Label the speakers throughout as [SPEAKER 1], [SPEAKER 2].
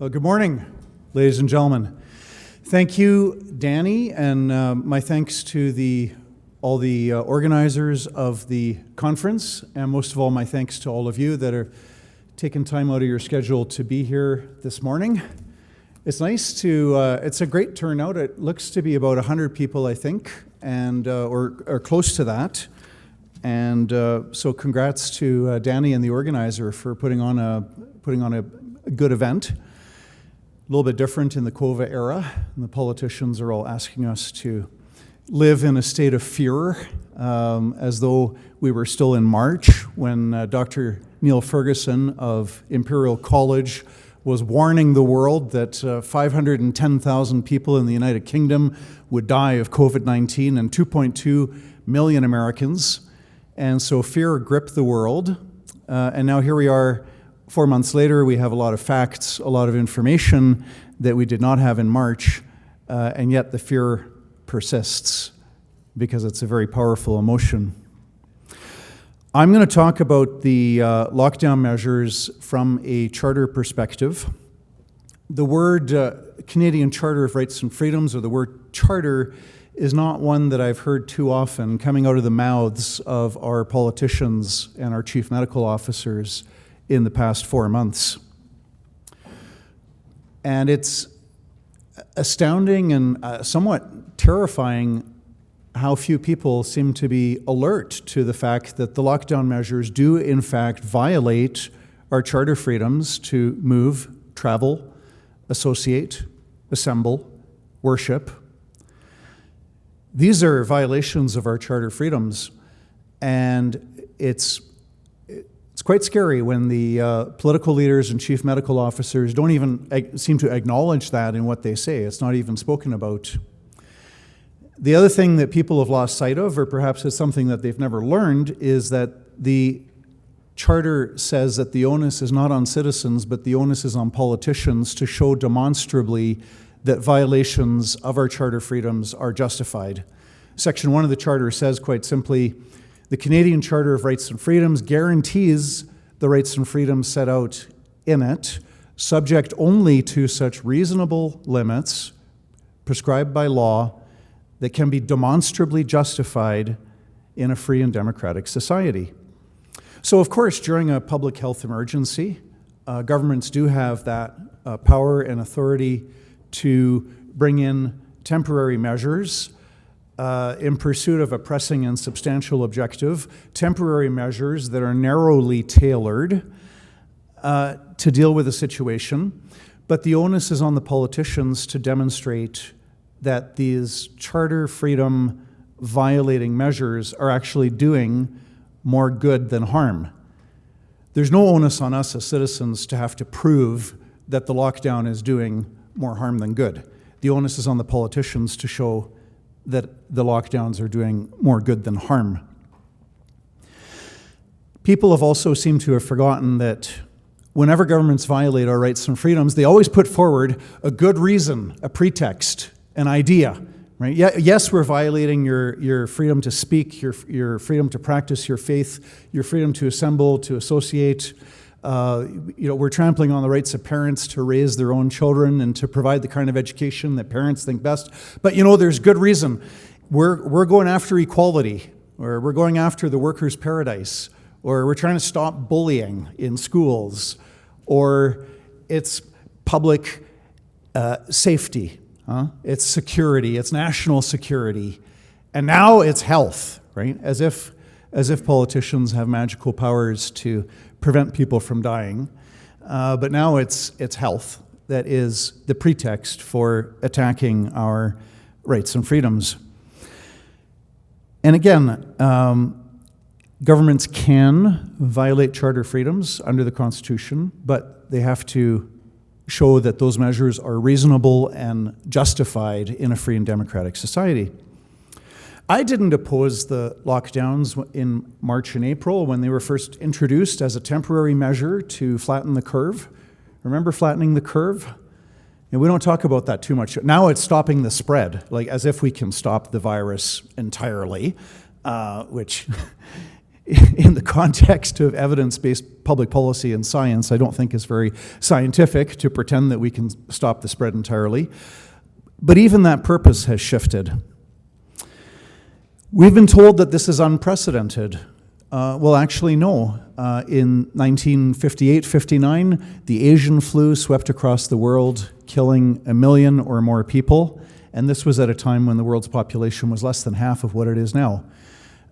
[SPEAKER 1] Well, good morning, ladies and gentlemen. Thank you, Danny, and my thanks to all the organizers of the conference, and most of all, my thanks to all of you that are taking time out of your schedule to be here this morning. It's nice it's a great turnout. It looks to be about 100 people, I think, and or close to that. And so congrats to Danny and the organizer for putting on a good event. A little bit different in the COVID era, and the politicians are all asking us to live in a state of fear, as though we were still in March when Dr. Neil Ferguson of Imperial College was warning the world that 510,000 people in the United Kingdom would die of COVID-19 and 2.2 million Americans. And so fear gripped the world. And now here we are 4 months later. We have a lot of facts, a lot of information that we did not have in March, and yet the fear persists because it's a very powerful emotion. I'm going to talk about the lockdown measures from a charter perspective. The word Canadian Charter of Rights and Freedoms, or the word charter, is not one that I've heard too often coming out of the mouths of our politicians and our chief medical officers in the past 4 months. And it's astounding and somewhat terrifying how few people seem to be alert to the fact that the lockdown measures do in fact violate our charter freedoms to move, travel, associate, assemble, worship. These are violations of our charter freedoms, and it's quite scary when the political leaders and chief medical officers don't even seem to acknowledge that in what they say. It's not even spoken about. The other thing that people have lost sight of, or perhaps it's something that they've never learned, is that the Charter says that the onus is not on citizens, but the onus is on politicians to show demonstrably that violations of our charter freedoms are justified. Section 1 of the Charter says quite simply, the Canadian Charter of Rights and Freedoms guarantees the rights and freedoms set out in it, subject only to such reasonable limits prescribed by law that can be demonstrably justified in a free and democratic society. So, of course, during a public health emergency, governments do have that power and authority to bring in temporary measures in pursuit of a pressing and substantial objective, temporary measures that are narrowly tailored to deal with a situation. But the onus is on the politicians to demonstrate that these charter freedom violating measures are actually doing more good than harm. There's no onus on us as citizens to have to prove that the lockdown is doing more harm than good. The onus is on the politicians to show that the lockdowns are doing more good than harm. People have also seemed to have forgotten that whenever governments violate our rights and freedoms, they always put forward a good reason, a pretext, an idea. Right? Yes, we're violating your freedom to speak, your freedom to practice your faith, your freedom to assemble, to associate. We're trampling on the rights of parents to raise their own children and to provide the kind of education that parents think best. But there's good reason. We're going after equality, or we're going after the workers' paradise, or we're trying to stop bullying in schools, or it's public safety. It's security, it's national security, and now it's health, right? As if politicians have magical powers to prevent people from dying. But now it's health that is the pretext for attacking our rights and freedoms. And again, governments can violate charter freedoms under the Constitution, but they have to show that those measures are reasonable and justified in a free and democratic society. I didn't oppose the lockdowns in March and April when they were first introduced as a temporary measure to flatten the curve. Remember flattening the curve? And we don't talk about that too much. Now it's stopping the spread, like as if we can stop the virus entirely, which in the context of evidence-based public policy and science, I don't think is very scientific to pretend that we can stop the spread entirely. But even that purpose has shifted. We've been told that this is unprecedented. Well, actually, no. In 1958-59, the Asian flu swept across the world, killing 1 million or more people, and this was at a time when the world's population was less than half of what it is now.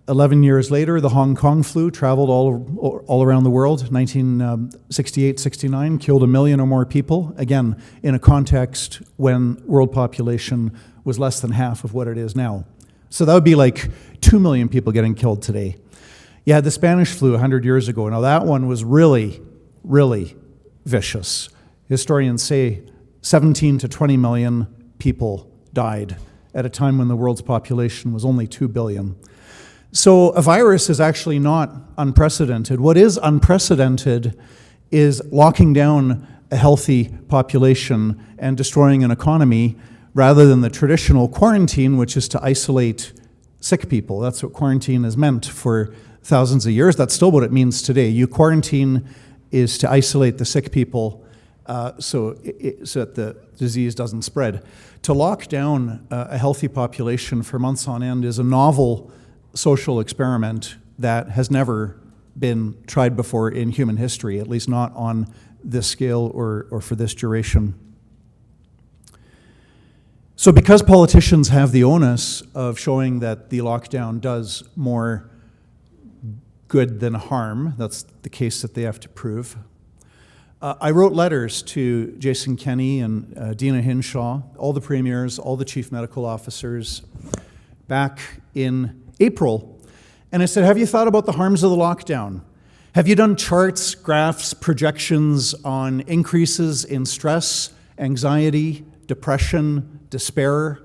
[SPEAKER 1] 11 years later, the Hong Kong flu traveled all around the world. 1968-69 killed 1 million or more people, again, in a context when world population was less than half of what it is now. So that would be like 2 million people getting killed today. You had the Spanish flu 100 years ago. Now that one was really, really vicious. Historians say 17 to 20 million people died at a time when the world's population was only 2 billion. So a virus is actually not unprecedented. What is unprecedented is locking down a healthy population and destroying an economy rather than the traditional quarantine, which is to isolate sick people. That's what quarantine is meant for thousands of years. That's still what it means today. You quarantine is to isolate the sick people so that the disease doesn't spread. To lock down a healthy population for months on end is a novel social experiment that has never been tried before in human history, at least not on this scale or for this duration. So because politicians have the onus of showing that the lockdown does more good than harm, that's the case that they have to prove, I wrote letters to Jason Kenney and Dina Hinshaw, all the premiers, all the chief medical officers, back in April. And I said, have you thought about the harms of the lockdown? Have you done charts, graphs, projections on increases in stress, anxiety, depression, despair?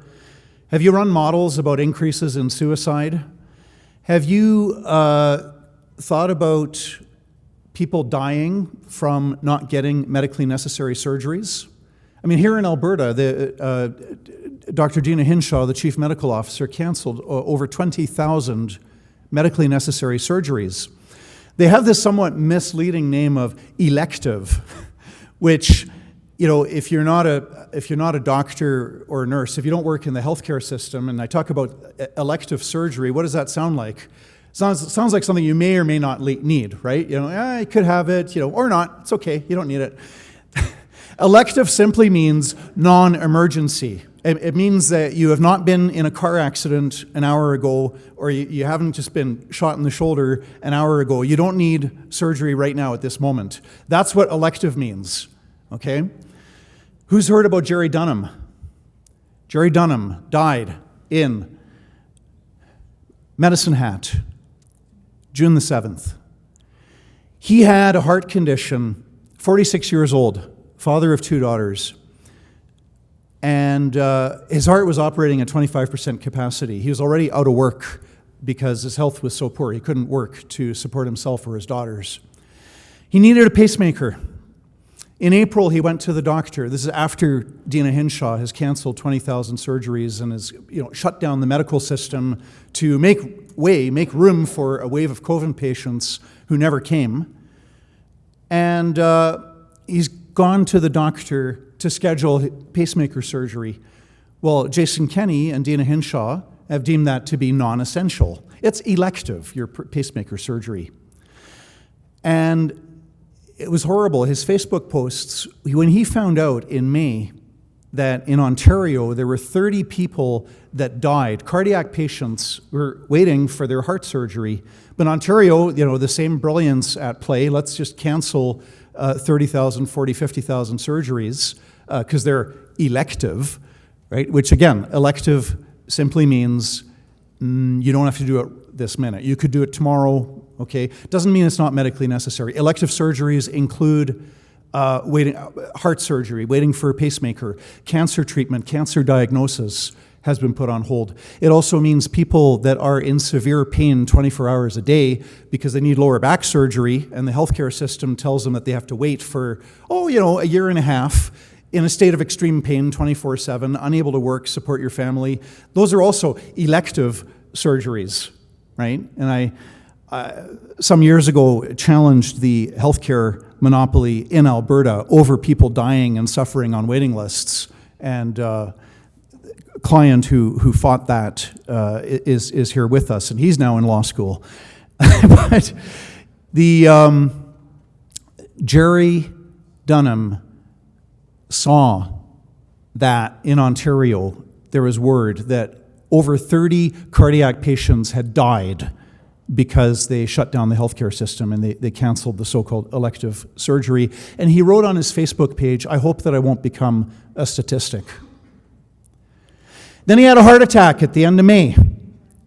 [SPEAKER 1] Have you run models about increases in suicide? Have you thought about people dying from not getting medically necessary surgeries? I mean, here in Alberta, Dr. Dina Hinshaw, the chief medical officer, canceled over 20,000 medically necessary surgeries. They have this somewhat misleading name of elective, which, you know, if you're not a doctor or a nurse, if you don't work in the healthcare system, and I talk about elective surgery, what does that sound like? Sounds like something you may or may not need, right? You know, you could have it, you know, or not. It's okay. You don't need it. Elective simply means non-emergency. It means that you have not been in a car accident an hour ago, or you haven't just been shot in the shoulder an hour ago. You don't need surgery right now at this moment. That's what elective means, okay? Who's heard about Jerry Dunham? Jerry Dunham died in Medicine Hat, June the 7th. He had a heart condition, 46 years old, father of 2 daughters. And his heart was operating at 25% capacity. He was already out of work because his health was so poor. He couldn't work to support himself or his daughters. He needed a pacemaker. In April, he went to the doctor. This is after Dina Hinshaw has canceled 20,000 surgeries and has, shut down the medical system to make room for a wave of COVID patients who never came. And he's gone to the doctor to schedule pacemaker surgery. Well, Jason Kenney and Dina Hinshaw have deemed that to be non-essential. It's elective, your pacemaker surgery. And it was horrible. His Facebook posts, when he found out in May that in Ontario there were 30 people that died, cardiac patients were waiting for their heart surgery. But in Ontario, the same brilliance at play, let's just cancel 30,000, 40, 50,000 surgeries because they're elective, right? Which again, elective simply means you don't have to do it this minute. You could do it tomorrow, okay? Doesn't mean it's not medically necessary. Elective surgeries include heart surgery, waiting for a pacemaker, cancer treatment, cancer diagnosis has been put on hold. It also means people that are in severe pain 24 hours a day because they need lower back surgery and the healthcare system tells them that they have to wait for, a year and a half in a state of extreme pain 24/7, unable to work, support your family. Those are also elective surgeries, right? And some years ago challenged the healthcare monopoly in Alberta over people dying and suffering on waiting lists. And client who fought that is here with us, and he's now in law school. But the Jerry Dunham saw that in Ontario there was word that over 30 cardiac patients had died because they shut down the healthcare system and they canceled the so-called elective surgery. And he wrote on his Facebook page, "I hope that I won't become a statistic." Then he had a heart attack at the end of May.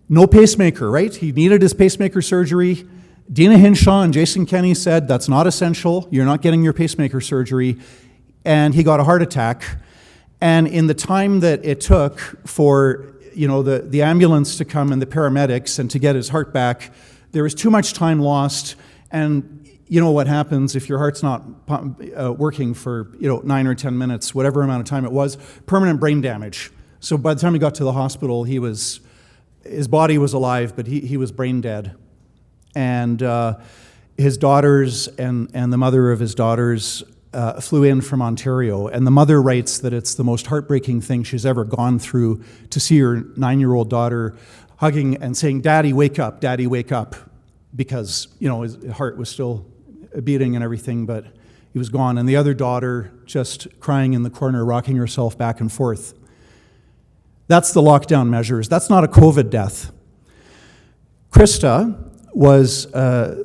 [SPEAKER 1] No pacemaker, right? He needed his pacemaker surgery. Dina Hinshaw and Jason Kenney said, "That's not essential. You're not getting your pacemaker surgery." And he got a heart attack. And in the time that it took for the ambulance to come and the paramedics and to get his heart back, there was too much time lost. And you know what happens if your heart's not working for 9 or 10 minutes, whatever amount of time it was, permanent brain damage. So by the time he got to the hospital, his body was alive, but he was brain dead. And his daughters and the mother of his daughters flew in from Ontario, and the mother writes that it's the most heartbreaking thing she's ever gone through to see her 9-year-old daughter hugging and saying, "Daddy, wake up, Daddy, wake up," because his heart was still beating and everything, but he was gone. And the other daughter just crying in the corner, rocking herself back and forth. That's the lockdown measures. That's not a COVID death. Krista was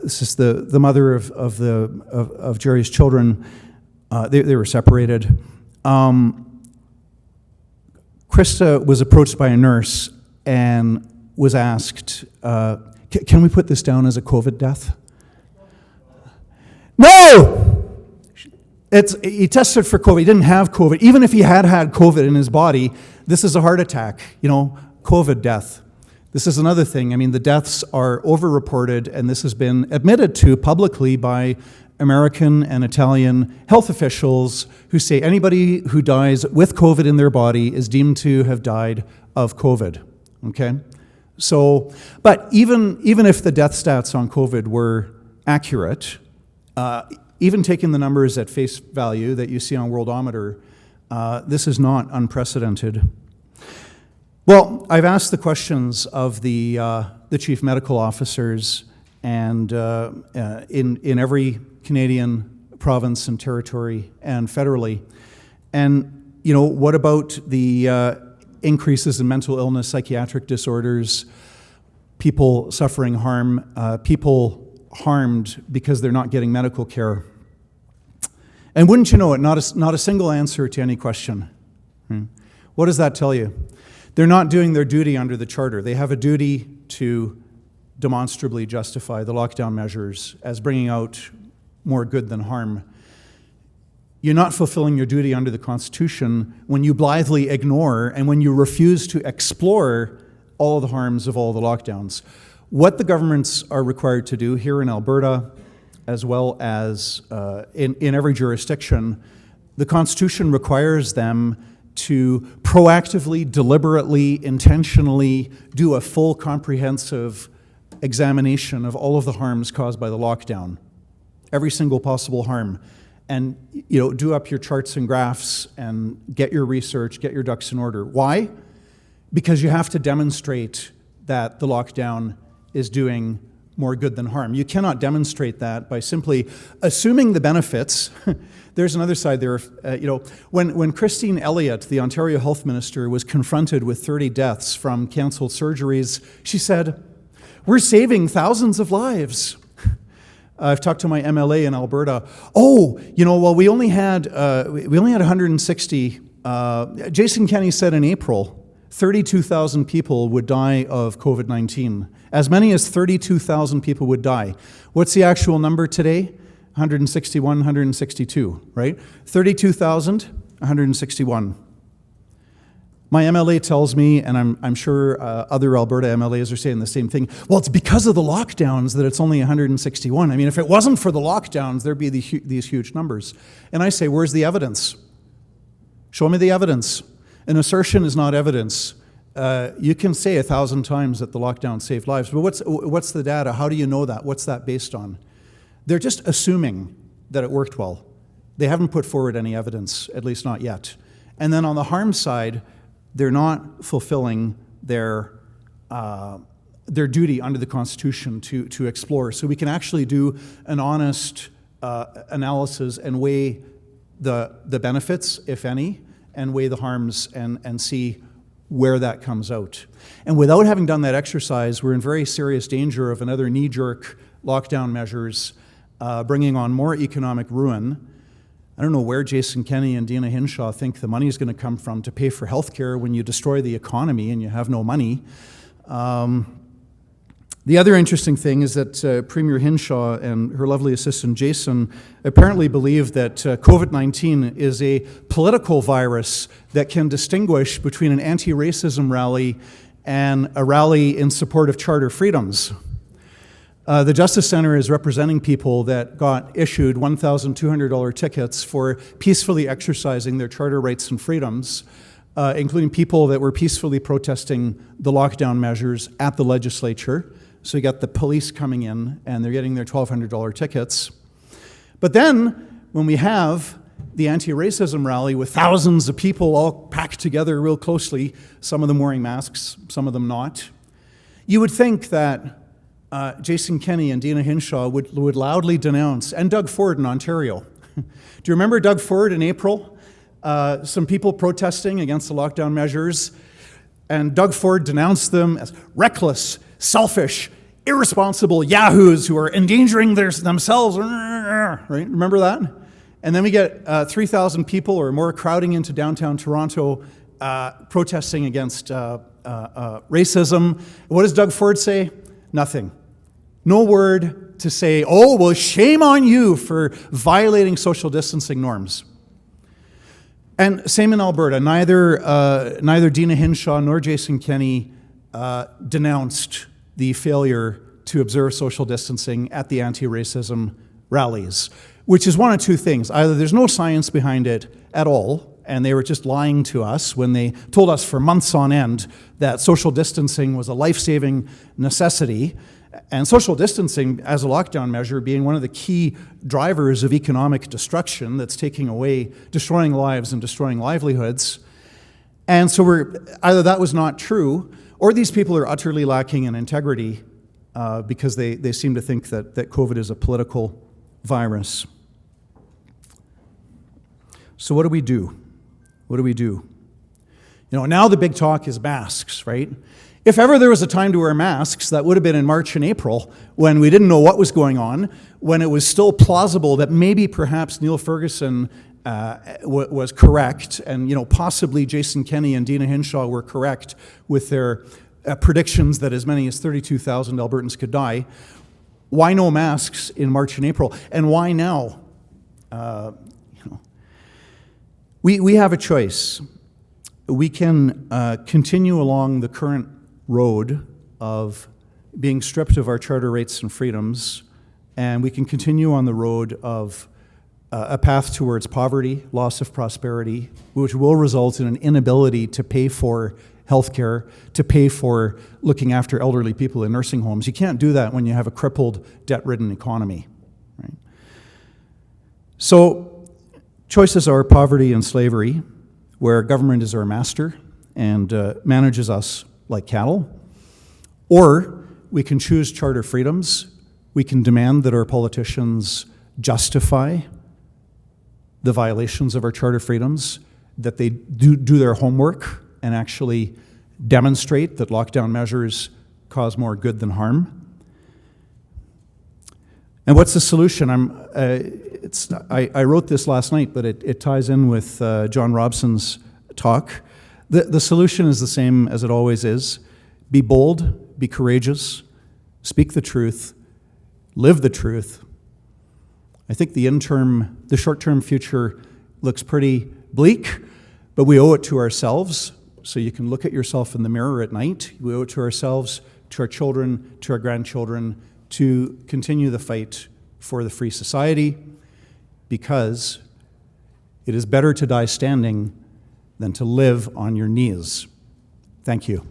[SPEAKER 1] this is the mother of Jerry's children. They were separated. Krista was approached by a nurse and was asked, "Can we put this down as a COVID death?" No! He tested for COVID. He didn't have COVID. Even if he had COVID in his body, this is a heart attack, COVID death. This is another thing. I mean, the deaths are overreported, and this has been admitted to publicly by American and Italian health officials who say anybody who dies with COVID in their body is deemed to have died of COVID, okay? So, but even if the death stats on COVID were accurate, even taking the numbers at face value that you see on Worldometer, this is not unprecedented. Well, I've asked the questions of the chief medical officers, and in every Canadian province and territory and federally. And, what about the increases in mental illness, psychiatric disorders, people suffering harm, people harmed because they're not getting medical care? And wouldn't you know it, not a single answer to any question. What does that tell you? They're not doing their duty under the Charter. They have a duty to demonstrably justify the lockdown measures as bringing out more good than harm. You're not fulfilling your duty under the Constitution when you blithely ignore and when you refuse to explore all the harms of all the lockdowns. What the governments are required to do here in Alberta, as well as in every jurisdiction, the Constitution requires them to proactively, deliberately, intentionally do a full, comprehensive examination of all of the harms caused by the lockdown. Every single possible harm. And do up your charts and graphs and get your research, get your ducks in order. Why? Because you have to demonstrate that the lockdown is doing more good than harm. You cannot demonstrate that by simply assuming the benefits. There's another side there. When Christine Elliott, the Ontario Health Minister, was confronted with 30 deaths from canceled surgeries, she said, "We're saving thousands of lives." I've talked to my MLA in Alberta. We only had 160. Jason Kenney said in April, 32,000 people would die of COVID-19. As many as 32,000 people would die. What's the actual number today? 161, 162, right? 32,000, 161. My MLA tells me, and I'm sure other Alberta MLAs are saying the same thing, well, it's because of the lockdowns that it's only 161. I mean, if it wasn't for the lockdowns, there'd be these huge numbers. And I say, where's the evidence? Show me the evidence. An assertion is not evidence. You can say 1,000 times that the lockdown saved lives, but what's the data? How do you know that? What's that based on? They're just assuming that it worked well. They haven't put forward any evidence, at least not yet. And then on the harm side, they're not fulfilling their duty under the Constitution to explore. So we can actually do an honest analysis and weigh the benefits, if any, and weigh the harms and see where that comes out. And without having done that exercise, we're in very serious danger of another knee-jerk lockdown measures bringing on more economic ruin. I don't know where Jason Kenney and Dina Hinshaw think the money is going to come from to pay for healthcare when you destroy the economy and you have no money. The other interesting thing is that Premier Hinshaw and her lovely assistant Jason apparently believe that COVID-19 is a political virus that can distinguish between an anti-racism rally and a rally in support of charter freedoms. The Justice Center is representing people that got issued $1,200 tickets for peacefully exercising their charter rights and freedoms, including people that were peacefully protesting the lockdown measures at the legislature. So you got the police coming in and they're getting their $1,200 tickets. But then when we have the anti-racism rally with thousands of people all packed together real closely, some of them wearing masks, some of them not, you would think that Jason Kenney and Dina Hinshaw would loudly denounce, and Doug Ford in Ontario. Do you remember Doug Ford in April? Some people protesting against the lockdown measures, and Doug Ford denounced them as reckless, selfish, irresponsible yahoos who are endangering themselves. Right? Remember that? And then we get 3,000 people or more crowding into downtown Toronto protesting against racism. What does Doug Ford say? Nothing. No word to say, oh, well, shame on you for violating social distancing norms. And same in Alberta. Neither Dina Hinshaw nor Jason Kenney denounced the failure to observe social distancing at the anti-racism rallies, which is one of two things. Either there's no science behind it at all, and they were just lying to us when they told us for months on end that social distancing was a life-saving necessity, and social distancing as a lockdown measure being one of the key drivers of economic destruction that's destroying lives and destroying livelihoods. And so either that was not true, or these people are utterly lacking in integrity because they seem to think that COVID is a political virus. So what do we do? What do we do? Now the big talk is masks, right? If ever there was a time to wear masks, that would have been in March and April when we didn't know what was going on, when it was still plausible that maybe perhaps Neil Ferguson was correct, and possibly Jason Kenney and Dina Hinshaw were correct with their predictions that as many as 32,000 Albertans could die. Why no masks in March and April? And why now? We have a choice. We can continue along the current road of being stripped of our charter rights and freedoms, and we can continue on the road of a path towards poverty, loss of prosperity, which will result in an inability to pay for healthcare, to pay for looking after elderly people in nursing homes. You can't do that when you have a crippled, debt-ridden economy. Right? So choices are poverty and slavery, where government is our master and manages us like cattle. Or we can choose charter freedoms. We can demand that our politicians justify the violations of our charter freedoms, that they do their homework and actually demonstrate that lockdown measures cause more good than harm. And what's the solution? I wrote this last night, but it ties in with John Robson's talk. The solution is the same as it always is. Be bold, be courageous, speak the truth, live the truth. I think the short-term future looks pretty bleak, but we owe it to ourselves. So you can look at yourself in the mirror at night. We owe it to ourselves, to our children, to our grandchildren, to continue the fight for the free society, because it is better to die standing than to live on your knees. Thank you.